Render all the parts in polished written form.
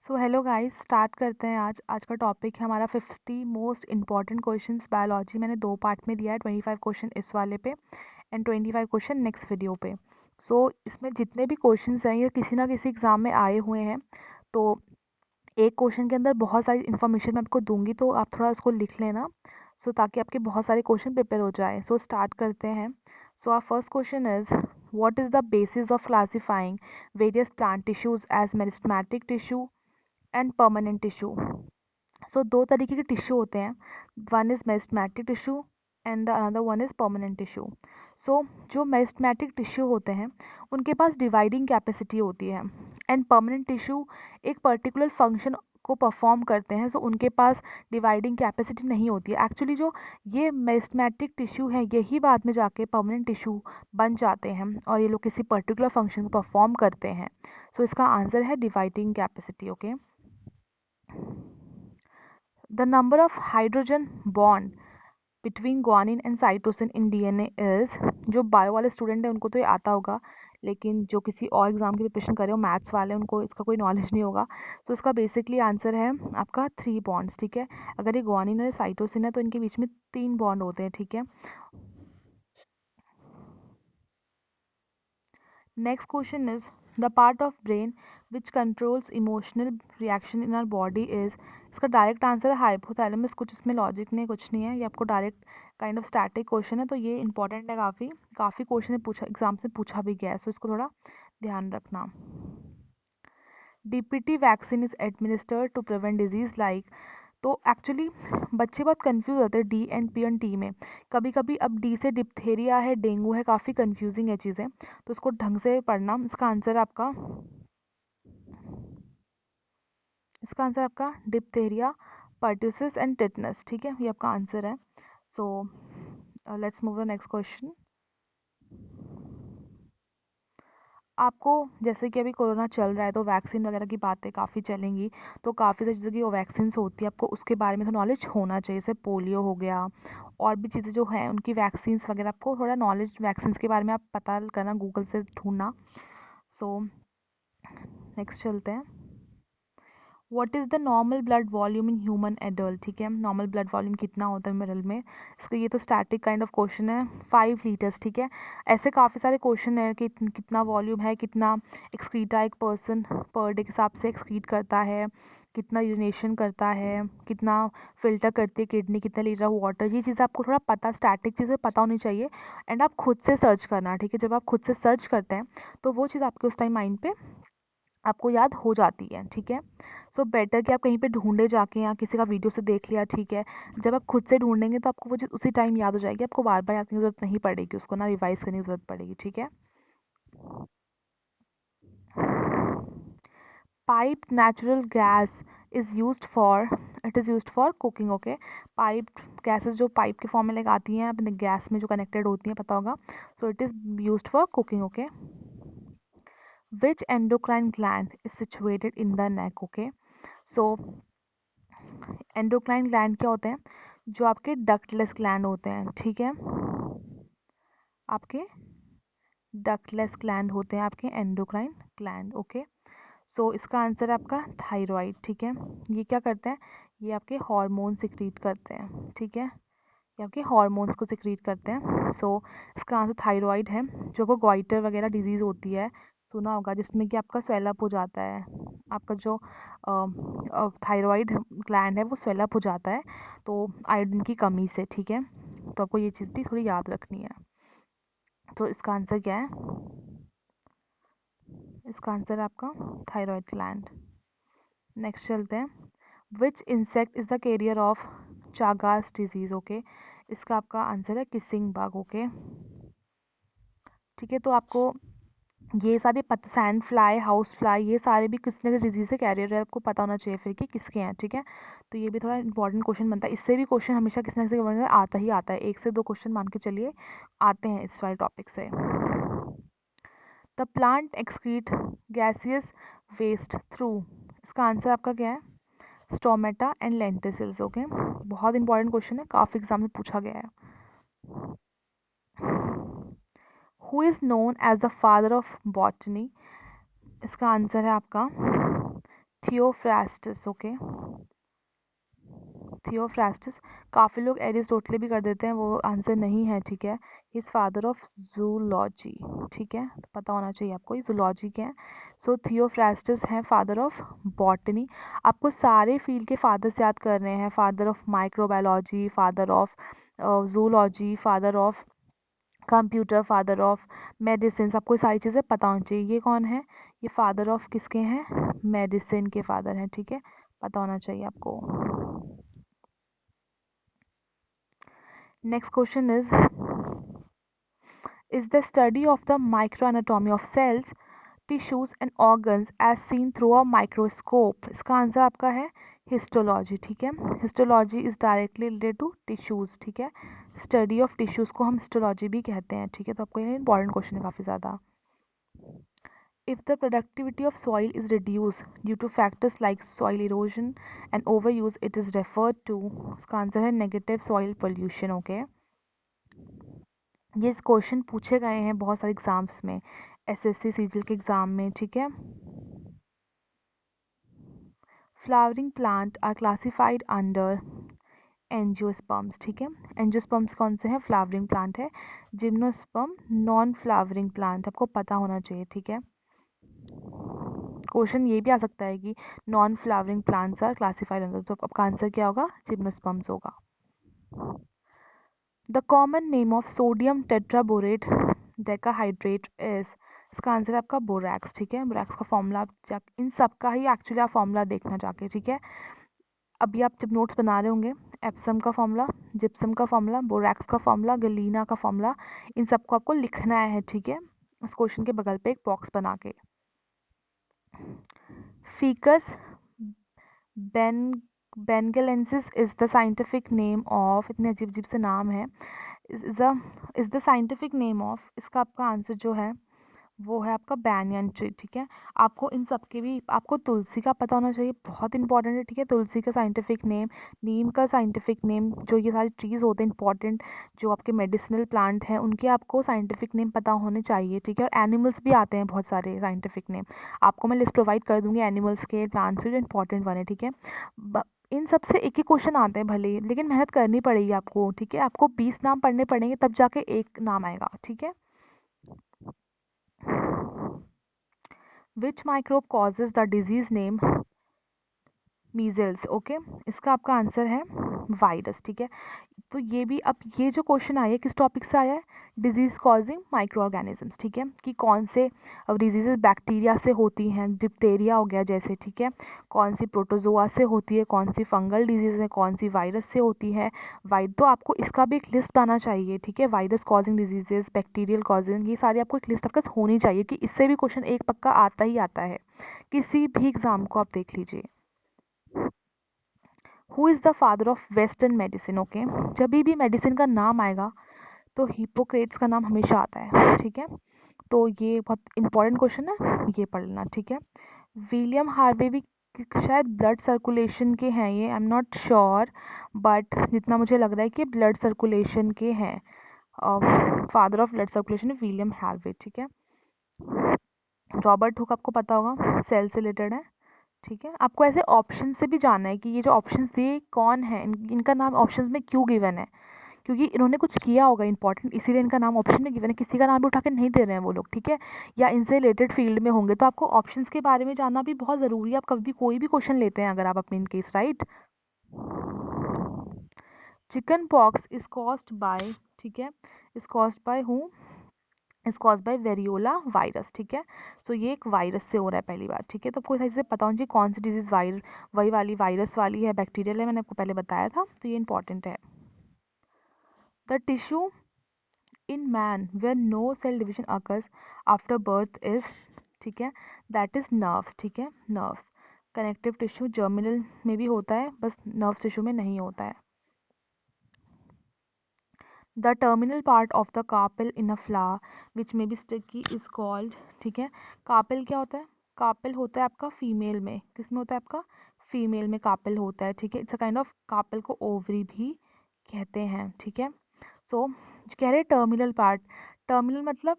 So hello guys, start करते हैं। आज का टॉपिक है हमारा 50 मोस्ट इंपॉर्टेंट क्वेश्चंस बायोलॉजी। मैंने दो पार्ट में दिया है, 25 क्वेश्चन इस वाले पे एंड 25 क्वेश्चन नेक्स्ट वीडियो पे। सो इसमें जितने भी क्वेश्चंस हैं ये किसी ना किसी एग्ज़ाम में आए हुए हैं। तो एक क्वेश्चन के अंदर बहुत सारी इन्फॉर्मेशन मैं आपको दूंगी, तो आप थोड़ा उसको लिख लेना ताकि आपके बहुत सारे क्वेश्चन प्रिपेयर हो जाए। सो स्टार्ट करते हैं। So our first question is, what is the basis of classifying various plant tissues as meristematic tissue and permanent tissue. So दो तरीके के टिश्यू होते हैं, one is meristematic tissue and the another one is permanent tissue. So जो meristematic tissue होते हैं उनके पास dividing capacity होती है एंड परमानेंट टिश्यू एक पर्टिकुलर फंक्शन को परफॉर्म करते हैं, सो उनके पास डिवाइडिंग कैपेसिटी नहीं होती है। एक्चुअली जो ये मेरिस्टेमेटिक टिश्यू है यही बाद में जाके परमानेंट टिश्यू बन जाते हैं और ये लोग किसी पर्टिकुलर फंक्शन को परफॉर्म करते हैं। सो इसका आंसर है dividing capacity. Okay, the number of hydrogen bond between guanine and cytosine in DNA is, जो बायो वाले स्टूडेंट है उनको तो ये आता होगा, लेकिन जो किसी और एग्जाम की प्रिपरेशन कर रहे हो मैथ्स वाले उनको इसका कोई नॉलेज नहीं होगा। तो इसका बेसिकली आंसर है आपका 3 बॉन्ड्स। ठीक है, अगर ये गुआनिन और साइटोसिन है तो इनके बीच में 3 बॉन्ड होते हैं। ठीक है, next question is, the part of brain which controls emotional reaction in our body is. इसका डायरेक्ट आंसर है हाइपोथैलेमस। कुछ इसमें लॉजिक नहीं, कुछ नहीं है, ये आपको direct kind of static question है, तो ये इंपॉर्टेंट है। काफ़ी काफ़ी क्वेश्चन पूछा, एग्जाम से पूछा भी गया है, सो इसको थोड़ा ध्यान रखना। DPT vaccine is administered to prevent disease like. तो एक्चुअली बच्चे बहुत कंफ्यूज होते हैं D and P and T में। कभी कभी अब डी से डिप्थेरिया है, डेंगू है, काफ़ी कंफ्यूजिंग है चीज़ें, तो इसको ढंग से पढ़ना। इसका आंसर आपका डिप्थेरिया, पर्ट्यूसिस एंड टिटनस। ठीक है, ये आपका आंसर है। So let's move next question. आपको जैसे कि अभी कोरोना चल रहा है तो वैक्सीन वगैरह की बातें काफ़ी चलेंगी, तो काफ़ी सारी चीज़ों की वैक्सीन होती है, आपको उसके बारे में तो नॉलेज होना चाहिए। जैसे पोलियो हो गया और भी चीज़ें जो हैं उनकी वैक्सीन वगैरह, आपको थोड़ा नॉलेज वैक्सीन के बारे में आप पता करना, गूगल से ढूंढना। सो नेक्स्ट चलते हैं। What is the normal blood volume in human adult. ठीक है, नॉर्मल ब्लड वॉल्यूम कितना होता है मिडल में, इसका ये तो स्टैटिक काइंड ऑफ क्वेश्चन है, 5 लीटर्स। ठीक है, ऐसे काफ़ी सारे क्वेश्चन है कि कितना वॉल्यूम है, कितना एक्सक्रीटा एक पर्सन पर डे के हिसाब से एक्सक्रीट करता है, कितना यूरिनेशन करता है, कितना फिल्टर करती है किडनी, कितना लीटर ऑफ वाटर, ये चीज़ें आपको थोड़ा पता, स्टैटिक चीज़ें पता होनी चाहिए। एंड आप खुद से सर्च करना। ठीक है, जब आप खुद से सर्च करते हैं तो वो चीज़ आपके उस टाइम माइंड पे आपको याद हो जाती है। ठीक है, सो बेटर कि आप कहीं पे ढूंढे जाके या किसी का वीडियो से देख लिया। ठीक है, जब आप खुद से ढूंढेंगे तो आपको वो चीज़ उसी टाइम याद हो जाएगी, आपको बार बार याद करने की जरूरत नहीं पड़ेगी, उसको ना रिवाइज करने की जरूरत पड़ेगी। ठीक है, pipe natural gas is used for, it is used for cooking. Okay, pipe gases जो पाइप के फॉर्म में लाइक आती हैं अपने गैस में जो कनेक्टेड होती हैं, पता होगा, so it is used for cooking. Okay, which endocrine gland is situated in the neck. Okay, so endocrine gland क्या होते हैं, जो आपके डक्टलेस ग्लैंड होते हैं। ठीक है, आपके डक्टलेस ग्लैंड होते हैं आपके एंडोक्राइन ग्लैंड। ओके, सो इसका आंसर है आपका थायराइड। ठीक है, ये क्या करते हैं, ये आपके हार्मोन सिक्रीट करते हैं। ठीक है, ये आपके हार्मोन्स को सिक्रीट करते हैं। सो इसका आंसर थायराइड है। जो आपको गोइटर वगैरह डिजीज़ होती है, सुना होगा, जिसमें कि आपका स्वेलअप हो जाता है, आपका जो थायराइड ग्लैंड है वो स्वेलअप हो जाता है, तो आयोडीन की कमी से। ठीक है, तो आपको ये चीज़ भी थोड़ी याद रखनी है। तो इसका आंसर क्या है, इसका आंसर है आपका थायराइड ग्लैंड। नेक्स्ट चलते हैं। विच insect is the carrier of Chagas disease. Okay, इसका आपका आंसर है किसिंग बग। ओके, ठीक है, तो आपको ये सारे पता, सैंड फ्लाई, हाउस फ्लाई, ये सारे भी किसी न किसी डिजीज से कैरियर है, आपको पता होना चाहिए फिर कि किसके हैं। ठीक है, तो ये भी थोड़ा इंपॉर्टेंट क्वेश्चन बनता है, इससे भी क्वेश्चन हमेशा किसी न किसी के आता ही आता है, 1 से 2 क्वेश्चन मान के चलिए आते हैं इस वाले टॉपिक से। The plant excrete gaseous waste through, इसका आंसर आपका क्या है, स्टोमेटा एंड लेंटिसिल्स। ओके, बहुत इंपॉर्टेंट क्वेश्चन है, काफ़ी एग्जाम में पूछा गया है। Who is known as the father of botany, इसका आंसर है आपका थियोफ्रास्टस, ओके, थियोफ्रास्टस। काफ़ी लोग एरिस्टोटल भी कर देते हैं, वो आंसर नहीं है, ठीक है। इज फादर ऑफ जूलॉजी, ठीक है, तो पता होना चाहिए आपको ये जूलॉजी के हैं। सो थियोफ्रास्टस हैं फादर ऑफ बॉटनी। आपको सारे फील्ड के फादर्स याद करने हैं, father of microbiology, father of zoology, father of computer, father of medicine, आपको सारी चीज़ें पता होनी चाहिए। ये कौन है, ये फादर ऑफ किसके हैं, मेडिसिन के फादर हैं, ठीक है, पता होना चाहिए आपको। Next question is the study of the microanatomy of cells, tissues and organs as seen through a microscope। इसका आंसर आपका है हिस्टोलॉजी, ठीक है। Histology is directly related to tissues, ठीक है। स्टडी ऑफ टिश्यूज को हम हिस्टोलॉजी भी कहते हैं, ठीक है। तो आपको ये इंपॉर्टेंट क्वेश्चन है काफ़ी ज़्यादा। If the productivity of soil is reduced due to factors like soil erosion and overuse, it is referred to, इसका आंसर है negative soil pollution, ओके। ये क्वेश्चन पूछे गए हैं बहुत सारे एग्जाम्स में, एसएससी सीजीएल के एग्जाम में, ठीक है। Flowering plant are classified under angiosperms, ठीक है। एंजियोस्पर्म्स कौन से हैं, फ्लावरिंग प्लांट है। जिम्नोस्पर्म नॉन फ्लावरिंग प्लांट, आपको पता होना चाहिए, ठीक है। क्वेश्चन ये भी आ सकता है कि non flowering plants are classified under, तो आपका आंसर क्या होगा, जिम्नोस्पर्म्स होगा। The common name of sodium tetraborate decahydrate is, इसका आंसर है आपका बोरैक्स, ठीक है। बोरैक्स का फॉर्मूला इन सब का ही एक्चुअली आप फॉर्मूला देखना जाके, ठीक है। अभी आप जब नोट्स बना रहे होंगे, एप्सम का फॉर्मूला, जिप्सम का फॉर्मूला, बोरैक्स का फॉर्मूला, गलीना का फॉर्मूला, इन सबको आपको लिखना है, ठीक है, इस क्वेश्चन के बगल पे एक बॉक्स बना के। Ficus ben benghalensis is the scientific name of, इतने अजीब अजीब से नाम है, is the scientific name of, इसका आपका आंसर जो है वो है आपका बैनियन ट्री, ठीक है। आपको इन सब के भी, आपको तुलसी का पता होना चाहिए, बहुत इंपॉर्टेंट है, ठीक है। तुलसी का साइंटिफिक नेम, नीम का साइंटिफिक नेम, जो ये सारी ट्रीज होते हैं इंपॉर्टेंट, जो आपके मेडिसिनल प्लांट हैं, उनके आपको साइंटिफिक नेम पता होने चाहिए, ठीक है। और एनिमल्स भी आते हैं बहुत सारे साइंटिफिक नेम, आपको मैं लिस्ट प्रोवाइड कर दूंगी एनिमल्स के, प्लांट्स के, जो इंपॉर्टेंट बने, ठीक है। इन सब से एक ही क्वेश्चन आते हैं भले ही, लेकिन मेहनत करनी पड़ेगी आपको, ठीक है। आपको 20 नाम पढ़ने पड़ेंगे तब जाके एक नाम आएगा, ठीक है। Which microbe causes the disease name measles, okay. इसका आपका आंसर है वायरस, ठीक है। तो ये भी, अब ये जो क्वेश्चन आया है किस टॉपिक से आया है, डिजीज कॉजिंग माइक्रो ऑर्गेनिजम्स, ठीक है, कि कौन से डिजीजेस बैक्टीरिया से होती हैं, डिप्टेरिया हो गया जैसे, ठीक है, कौन सी प्रोटोजोआ से होती है, कौन सी फंगल डिजीज है, कौन सी वायरस से होती है। तो आपको इसका भी एक लिस्ट आना चाहिए, ठीक है। Virus causing diseases, bacterial causing, ये सारी आपको एक लिस्ट आपके पास होनी चाहिए, कि इससे भी क्वेश्चन एक पक्का आता ही आता है, किसी भी एग्जाम को आप देख लीजिए। Who is the father of western medicine, okay. जब भी मेडिसिन का नाम आएगा तो हिपोक्रेट्स का नाम हमेशा आता है, ठीक है। तो ये बहुत इंपॉर्टेंट क्वेश्चन है, ये पढ़ लेना, ठीक है। विलियम हार्वे भी शायद ब्लड सर्कुलेशन के हैं, ये I am not sure, but जितना मुझे लग रहा है कि ब्लड सर्कुलेशन के हैं, father of blood circulation William Harvey, ठीक है। रॉबर्ट हुक आपको पता होगा, सेल से रिलेटेड है, ठीक है। आपको ऐसे ऑप्शन से भी जानना है कि ये जो ऑप्शंस दिए कौन है, इनका नाम ऑप्शंस में क्यों गिवन है, क्योंकि इन्होंने कुछ किया होगा इंपॉर्टेंट, इसीलिए इनका नाम ऑप्शन में गिवन है। किसी का नाम भी उठा के नहीं दे रहे हैं वो लोग, ठीक है, या इनसे रिलेटेड फील्ड में होंगे, तो आपको ऑप्शंस के बारे में जानना भी बहुत ज़रूरी है। आप कभी भी कोई भी क्वेश्चन लेते हैं अगर आप अपने in case, right. Chicken pox is caused by, ठीक है, इज कॉज्ड बाय हूँ, is cause by variola virus, ठीक है। सो ये एक वायरस से हो रहा है पहली बार, ठीक है। तो आपको सही से पता होना चाहिए कौन सी डिजीज वही वाली वायरस वाली है, बैक्टीरियल है, मैंने आपको पहले बताया था, तो ये इंपॉर्टेंट है। The tissue in man where no cell division occurs after birth is, ठीक है, दैट इज नर्व्स, ठीक है, नर्व्स। कनेक्टिव टिश्यू जर्मिनल में भी होता है, बस नर्व्स टिश्यू में नहीं होता है। The terminal part of the carpel in a flower which may be sticky is called, ठीक है। कार्पेल क्या होता है, कार्पेल होता है आपका फीमेल में, किस में होता है आपका, फीमेल में कार्पेल होता है, ठीक है। It's a kind of, carpel को ओवरी भी कहते हैं, ठीक है। सो कह रहे टर्मिनल पार्ट, टर्मिनल मतलब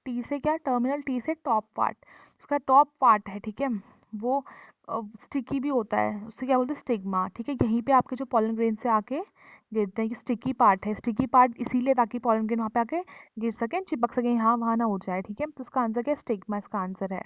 टी से क्या, टर्मिनल टी से टॉप पार्ट, उसका टॉप पार्ट है, ठीक है, वो स्टिकी भी होता है, उससे क्या बोलते हैं स्टिग्मा, ठीक है। यहीं पे आपके जो पॉलन ग्रेन से आके गिरते हैं, ये स्टिकी पार्ट है, स्टिकी पार्ट इसीलिए ताकि पॉलन ग्रेन वहाँ पे आके गिर सके, चिपक सके, यहाँ वहाँ ना उड़ जाए, ठीक है। तो उसका आंसर क्या है, स्टिग्मा इसका आंसर है।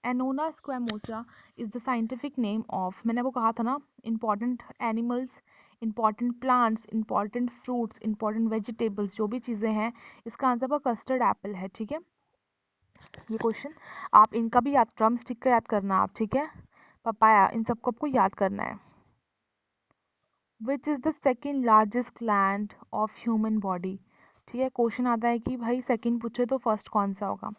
Annona squamosa is the scientific name of, मैंने वो कहा था ना, important animals, important plants, important fruits, important vegetables, जो भी चीज़ें हैं, इसका आंसर वो कस्टर्ड एप्पल है, ठीक है। ये क्वेश्चन आप इनका भी याद, ड्रम स्टिक का याद करना आप, ठीक है, पपाया, इन सबको आपको याद करना है। Which is the second largest gland of human body, ठीक है। क्वेश्चन आता है कि भाई सेकंड पूछे तो फर्स्ट कौन सा होगा।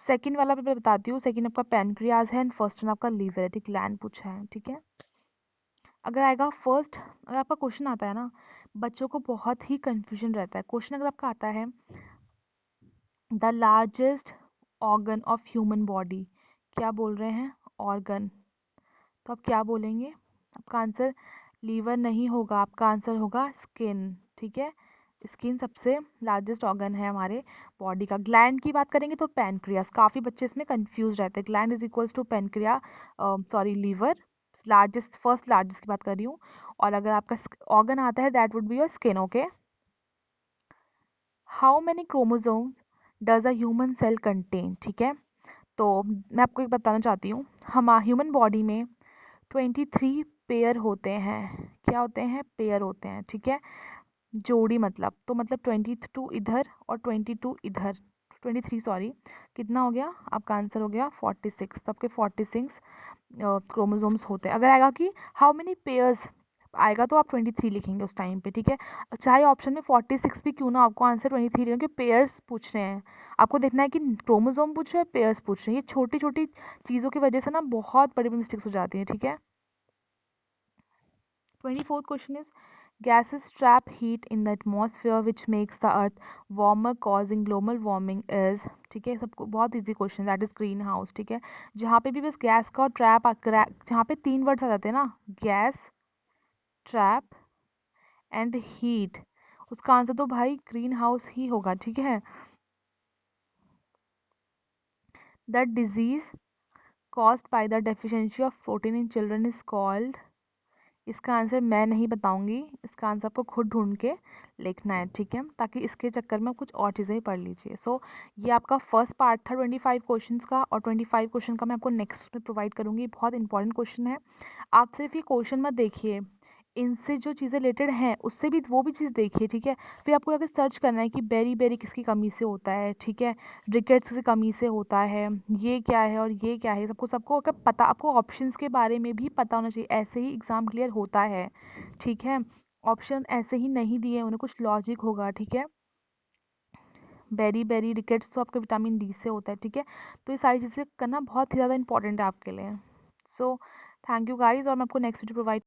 सेकंड वाला मैं बताती हूँ, सेकंड आपका पैनक्रियाज है एंड फर्स्ट आपका लीवर है, ठीक, ग्लैंड पूछा है, ठीक है। अगर आएगा फर्स्ट, अगर आपका क्वेश्चन आता है ना, बच्चों को बहुत ही कंफ्यूजन रहता है क्वेश्चन, अगर आपका आता है the largest organ of human body, क्या बोल रहे हैं, ऑर्गन, तो आप क्या बोलेंगे, आपका आंसर लीवर नहीं होगा, आपका आंसर होगा स्किन, ठीक है। स्किन सबसे लार्जेस्ट ऑर्गन है हमारे बॉडी का। ग्लैंड की बात करेंगे तो पैनक्रियास, काफ़ी बच्चे इसमें कंफ्यूज रहते हैं, gland is equals to pancreas, sorry liver, largest, first largest की बात कर रही हूँ। और अगर आपका ऑर्गन आता है that would be your skin, okay. How many chromosomes does a human cell contain, ठीक है। तो मैं आपको एक बताना चाहती हूँ, हम ह्यूमन बॉडी में 23 पेयर होते हैं, क्या होते हैं, पेयर होते हैं, ठीक है, जोड़ी, मतलब 22 इधर और 22 इधर, 23 सॉरी, कितना हो गया, आपका आंसर हो गया 46, तो आपके 46 क्रोमोसोम्स होते हैं। अगर आएगा कि हाउ मेनी पेयर्स आएगा तो आप 23 लिखेंगे उस टाइम पे, ठीक है। चाहे ऑप्शन में 46 भी क्यों ना, आपको आंसर 23 लिखेंगे, पेयर्स पूछ रहे हैं, आपको देखना है कि क्रोमोसोम पूछ रहे हैं, पेयर्स पूछ रहे हैं, ये छोटी छोटी चीज़ों की वजह से ना बहुत बड़ी मिस्टेक्स हो जाती हैं, ठीक है। 24th question is gases trap heat in the atmosphere which makes the earth warmer causing global warming is, ठीक है, सबको बहुत easy question, that is green house, ठीक है। जहाँ पे भी बस गैस का और ट्रैप, जहाँ पे तीन वर्ड्स आ जाते हैं ना, गैस, ट्रैप एंड हीट, उसका आंसर तो भाई ग्रीन हाउस ही होगा, ठीक है। The disease caused by the deficiency of protein in children is called, इसका आंसर मैं नहीं बताऊंगी, इसका आंसर आपको खुद ढूंढ के लिखना है, ठीक है, ताकि इसके चक्कर में आप कुछ और चीज़ें ही पढ़ लीजिए। सो ये आपका फर्स्ट पार्ट था 25 क्वेश्चंस का, और 25 क्वेश्चन का मैं आपको नेक्स्ट में प्रोवाइड करूंगी, बहुत इंपॉर्टेंट क्वेश्चन है। आप सिर्फ ये क्वेश्चन मत देखिए, इनसे जो चीज़ें रिलेटेड हैं उससे भी वो भी चीज़ देखिए, ठीक है। फिर आपको अगर सर्च करना है कि बेरी बेरी किसकी कमी से होता है, ठीक है, रिकेट्स की कमी से होता है, ये क्या है और ये क्या है, सबको सबको अगर पता, आपको ऑप्शंस के बारे में भी पता होना चाहिए, ऐसे ही एग्ज़ाम क्लियर होता है, ठीक है। ऑप्शन ऐसे ही नहीं दिए, उन्हें कुछ लॉजिक होगा, ठीक है। बेरी बेरी रिकेट्स तो आपके विटामिन डी से होता है, ठीक है। तो ये सारी चीज़ें करना बहुत ही ज़्यादा इंपॉर्टेंट है आपके लिए। सो थैंक यू गाइज, और मैं आपको नेक्स्ट वीडियो प्रोवाइड